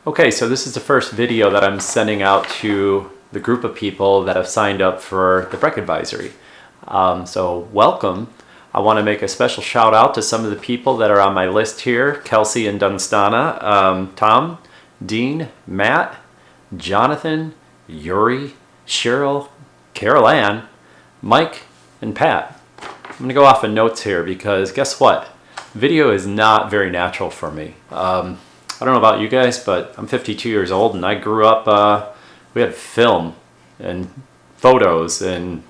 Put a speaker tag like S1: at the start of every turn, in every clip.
S1: Okay, so this is the first video that I'm sending out to the group of people that have signed up for the Breck Advisory. So welcome. I want to make a special shout out to some of the people that are on my list here. Kelsey and Dunstana, Tom, Dean, Matt, Jonathan, Yuri, Cheryl, Carol Ann, Mike, and Pat. I'm going to go off of notes here because guess what? Video is not very natural for me. I don't know about you guys, but I'm 52 years old and I grew up, we had film and photos and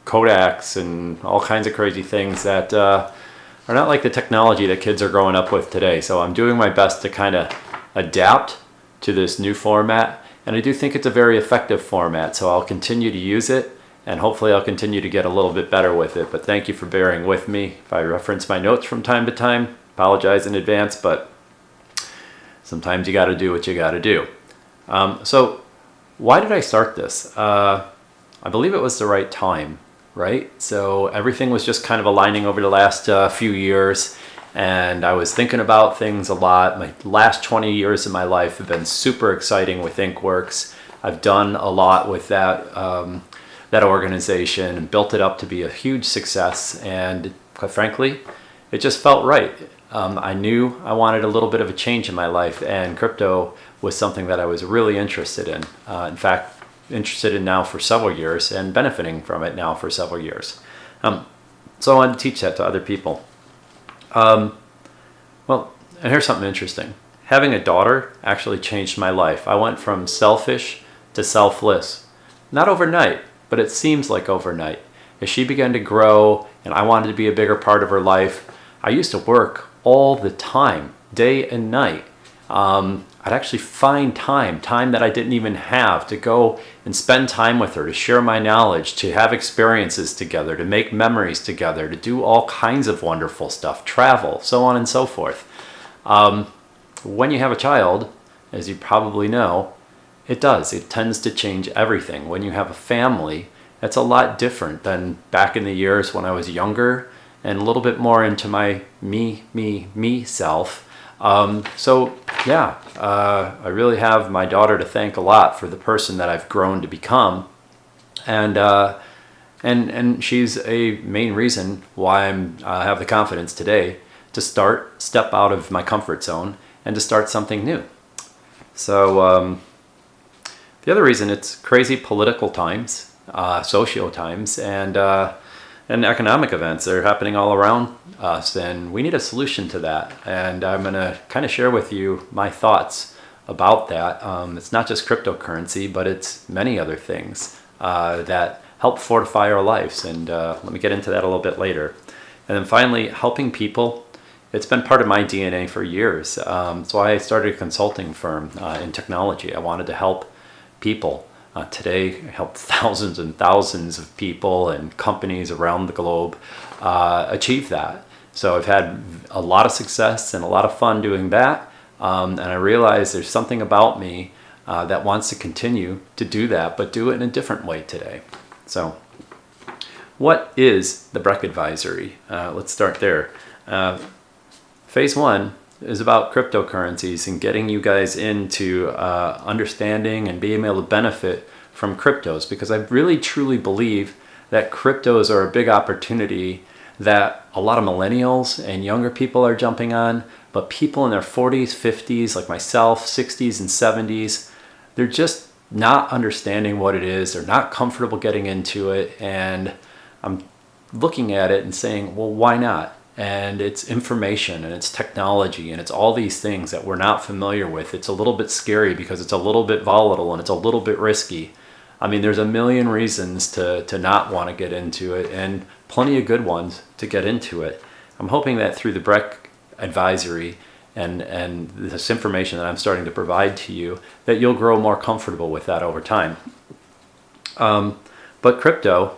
S1: Kodaks and all kinds of crazy things that are not like the technology that kids are growing up with today. So I'm doing my best to kind of adapt to this new format, and I do think it's a very effective format, so I'll continue to use it and hopefully I'll continue to get a little bit better with it. But thank you for bearing with me. If I reference my notes from time to time, apologize in advance, but sometimes you got to do what you got to do. So why did I start this? I believe it was the right time, right? So everything was just kind of aligning over the last few years, and I was thinking about things a lot. My last 20 years of my life have been super exciting with InkWorks. I've done a lot with that organization and built it up to be a huge success, and quite frankly, it just felt right. I knew I wanted a little bit of a change in my life, and crypto was something that I was really interested in. In fact, interested in now for several years and benefiting from it now for several years. So I wanted to teach that to other people. Well, and here's something interesting. Having a daughter actually changed my life. I went from selfish to selfless. Not overnight, but it seems like overnight. As she began to grow and I wanted to be a bigger part of her life, I used to work all the time, day and night. I'd actually find time that I didn't even have, to go and spend time with her, to share my knowledge, to have experiences together, to make memories together, to do all kinds of wonderful stuff, travel, so on and so forth. When you have a child, as you probably know, it tends to change everything. When you have a family, it's a lot different than back in the years when I was younger and a little bit more into my me self. So yeah, I really have my daughter to thank a lot for the person that I've grown to become, and she's a main reason why I have the confidence today to step out of my comfort zone and to start something new. So the other reason, it's crazy political times, socio times, and economic events that are happening all around us, and we need a solution to that. And I'm going to kind of share with you my thoughts about that. It's not just cryptocurrency, but it's many other things that help fortify our lives, and let me get into that a little bit later. And then finally, helping people. It's been part of my DNA for years. So I started a consulting firm in technology. I wanted to help people. Today, I help thousands and thousands of people and companies around the globe achieve that. So I've had a lot of success and a lot of fun doing that. And I realize there's something about me that wants to continue to do that, but do it in a different way today. So what is the Breck Advisory? Let's start there. Phase one is about cryptocurrencies and getting you guys into understanding and being able to benefit from cryptos, because I really truly believe that cryptos are a big opportunity that a lot of millennials and younger people are jumping on, but people in their 40s, 50s, like myself, 60s and 70s, they're just not understanding what it is. They're not comfortable getting into it, and I'm looking at it and saying, well, why not? And it's information and it's technology and it's all these things that we're not familiar with. It's a little bit scary because it's a little bit volatile and it's a little bit risky. I mean, there's a million reasons to not want to get into it, and plenty of good ones to get into it. I'm hoping that through the Breck Advisory and this information that I'm starting to provide to you, that you'll grow more comfortable with that over time. But crypto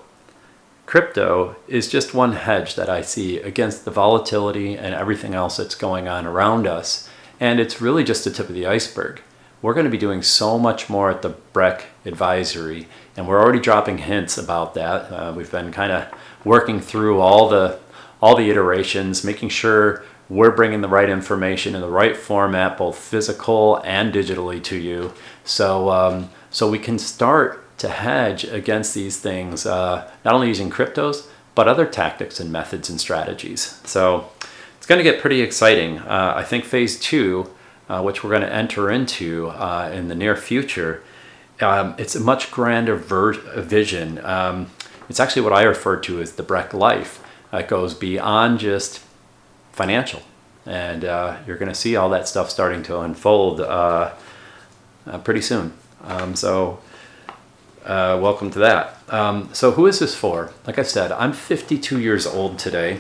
S1: is just one hedge that I see against the volatility and everything else that's going on around us. And it's really just the tip of the iceberg. We're going to be doing so much more at the Breck Advisory, and we're already dropping hints about that. We've been kind of working through all the iterations, making sure we're bringing the right information in the right format, both physical and digitally to you. So we can start to hedge against these things, not only using cryptos, but other tactics and methods and strategies. So it's going to get pretty exciting. I think phase 2, which we're going to enter into in the near future, it's a much grander vision. It's actually what I refer to as the Breck Life. It goes beyond just financial. And you're going to see all that stuff starting to unfold pretty soon. Welcome to that. So who is this for? Like I said, I'm 52 years old today.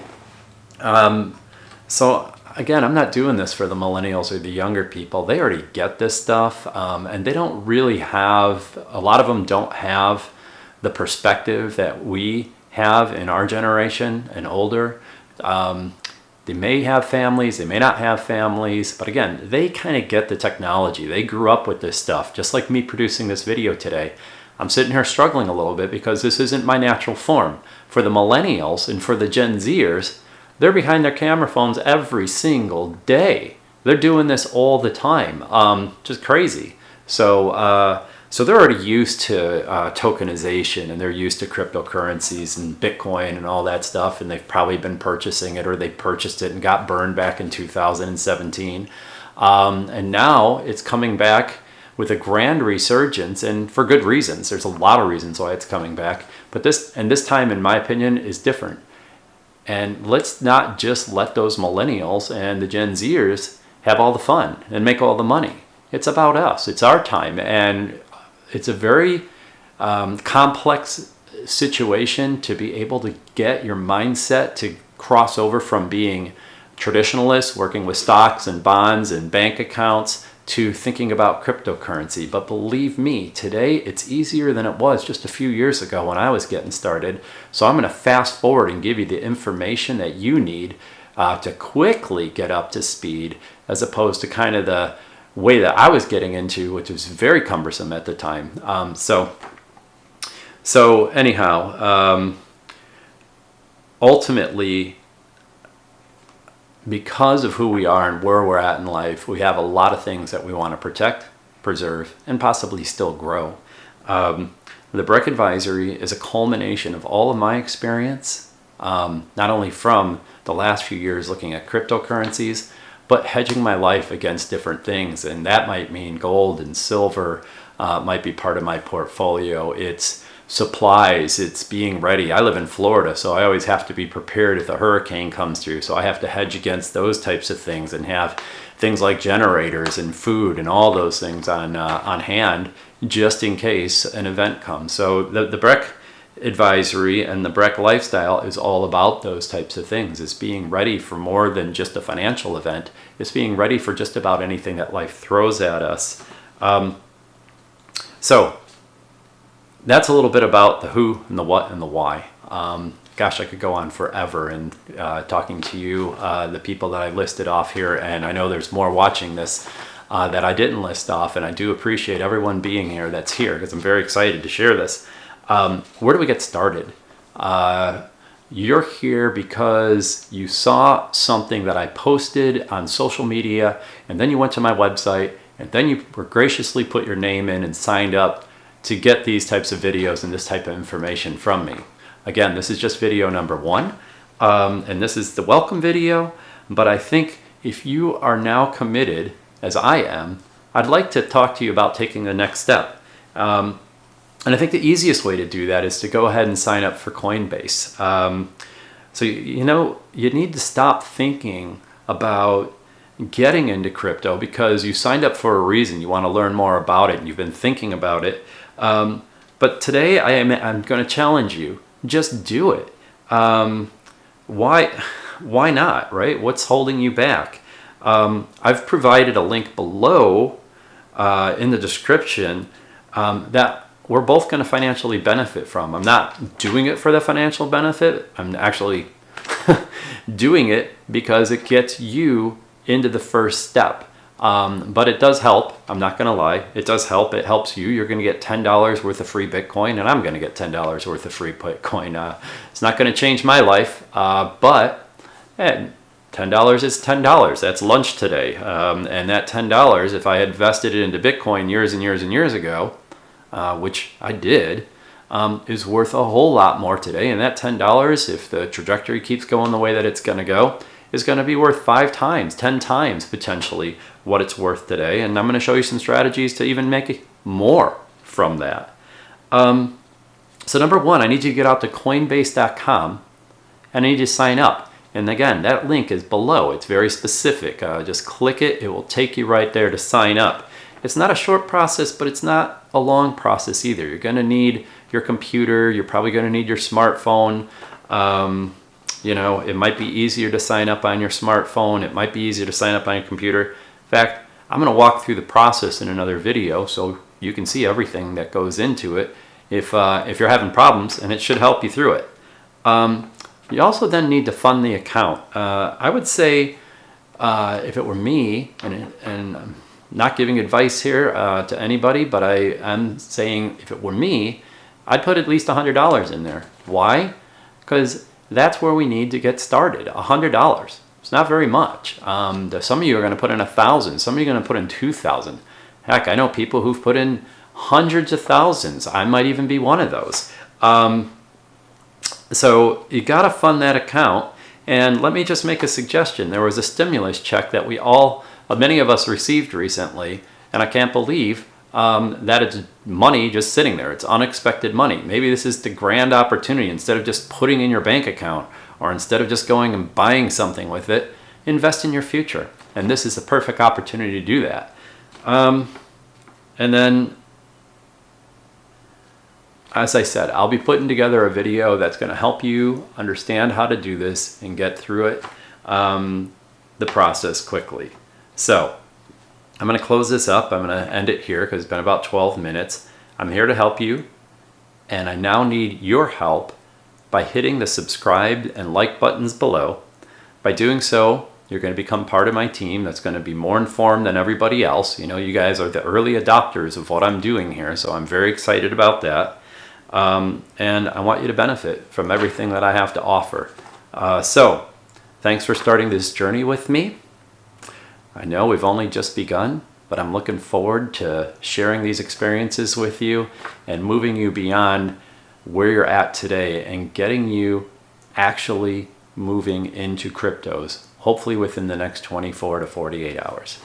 S1: So again, I'm not doing this for the millennials or the younger people. They already get this stuff, and they don't really have, a lot of them don't have the perspective that we have in our generation and older. They may have families, they may not have families, but again, they kind of get the technology. They grew up with this stuff, just like me producing this video today. I'm sitting here struggling a little bit because this isn't my natural form. For the millennials and for the Gen Zers, they're behind their camera phones every single day. They're doing this all the time, just crazy. So they're already used to tokenization, and they're used to cryptocurrencies and Bitcoin and all that stuff, and they've probably been purchasing it, or they purchased it and got burned back in 2017. And now it's coming back with a grand resurgence, and for good reasons. There's a lot of reasons why it's coming back, but this time, in my opinion, is different. And let's not just let those millennials and the Gen Zers have all the fun and make all the money. It's about us. It's our time, and it's a very complex situation to be able to get your mindset to cross over from being traditionalist, working with stocks and bonds and bank accounts, to thinking about cryptocurrency. But believe me, today it's easier than it was just a few years ago when I was getting started. So I'm going to fast forward and give you the information that you need to quickly get up to speed, as opposed to kind of the way that I was getting into, which was very cumbersome at the time. So anyhow, ultimately, because of who we are and where we're at in life, we have a lot of things that we want to protect, preserve, and possibly still grow. The Breck Advisory is a culmination of all of my experience, not only from the last few years looking at cryptocurrencies, but hedging my life against different things. And that might mean gold and silver, might be part of my portfolio. It's supplies, it's being ready. I live in Florida, so I always have to be prepared if a hurricane comes through. So I have to hedge against those types of things and have things like generators and food and all those things on hand, just in case an event comes. So the Breck Advisory and the Breck lifestyle is all about those types of things. It's being ready for more than just a financial event. It's being ready for just about anything that life throws at us. So that's a little bit about the who and the what and the why. Gosh, I could go on forever and talking to you, the people that I listed off here, and I know there's more watching this that I didn't list off, and I do appreciate everyone being here that's here, because I'm very excited to share this. Where do we get started? You're here because you saw something that I posted on social media, and then you went to my website, and then you graciously put your name in and signed up to get these types of videos and this type of information from me. Again, this is just video number 1, and this is the welcome video, but I think if you are now committed, as I am, I'd like to talk to you about taking the next step. And I think the easiest way to do that is to go ahead and sign up for Coinbase. So, you need to stop thinking about getting into crypto because you signed up for a reason. You want to learn more about it and you've been thinking about it. But today I'm going to challenge you. Just do it. Why not, right? What's holding you back? I've provided a link below in the description that we're both going to financially benefit from. I'm not doing it for the financial benefit. I'm actually doing it because it gets you into the first step. But it does help. I'm not going to lie. It does help. It helps you. You're going to get $10 worth of free Bitcoin, and I'm going to get $10 worth of free Bitcoin. It's not going to change my life, but $10 is $10. That's lunch today. And that $10, if I had invested it into Bitcoin years and years and years ago, which I did, is worth a whole lot more today. And that $10, if the trajectory keeps going the way that it's going to go, is going to be worth 5 times, 10 times potentially what it's worth today. And I'm going to show you some strategies to even make more from that. So number one, I need you to get out to Coinbase.com and I need you to sign up. And again, that link is below. It's very specific. Just click it. It will take you right there to sign up. It's not a short process, but it's not a long process either. You're going to need your computer. You're probably going to need your smartphone. You know, it might be easier to sign up on your smartphone. It might be easier to sign up on your computer. In fact, I'm going to walk through the process in another video so you can see everything that goes into it if you're having problems, and it should help you through it. You also then need to fund the account. I would say if it were me, and I'm not giving advice here to anybody, but I am saying if it were me, I'd put at least $100 in there. Why? Because that's where we need to get started. $100. It's not very much. Some of you are going to put in 1,000. Some of you are going to put in 2,000. Heck, I know people who've put in hundreds of thousands. I might even be one of those. So you got to fund that account. And let me just make a suggestion. There was a stimulus check that many of us received recently, and I can't believe that it's money just sitting there. It's unexpected money. Maybe this is the grand opportunity. Instead of just putting in your bank account, or instead of just going and buying something with it, invest in your future. And this is the perfect opportunity to do that. And then, as I said, I'll be putting together a video that's going to help you understand how to do this and get through it, the process quickly. So I'm going to close this up. I'm going to end it here because it's been about 12 minutes. I'm here to help you, and I now need your help by hitting the subscribe and like buttons below. By doing so, you're going to become part of my team that's going to be more informed than everybody else. You know, you guys are the early adopters of what I'm doing here, so I'm very excited about that. And I want you to benefit from everything that I have to offer. So, thanks for starting this journey with me. I know we've only just begun, but I'm looking forward to sharing these experiences with you and moving you beyond where you're at today and getting you actually moving into cryptos, hopefully within the next 24 to 48 hours.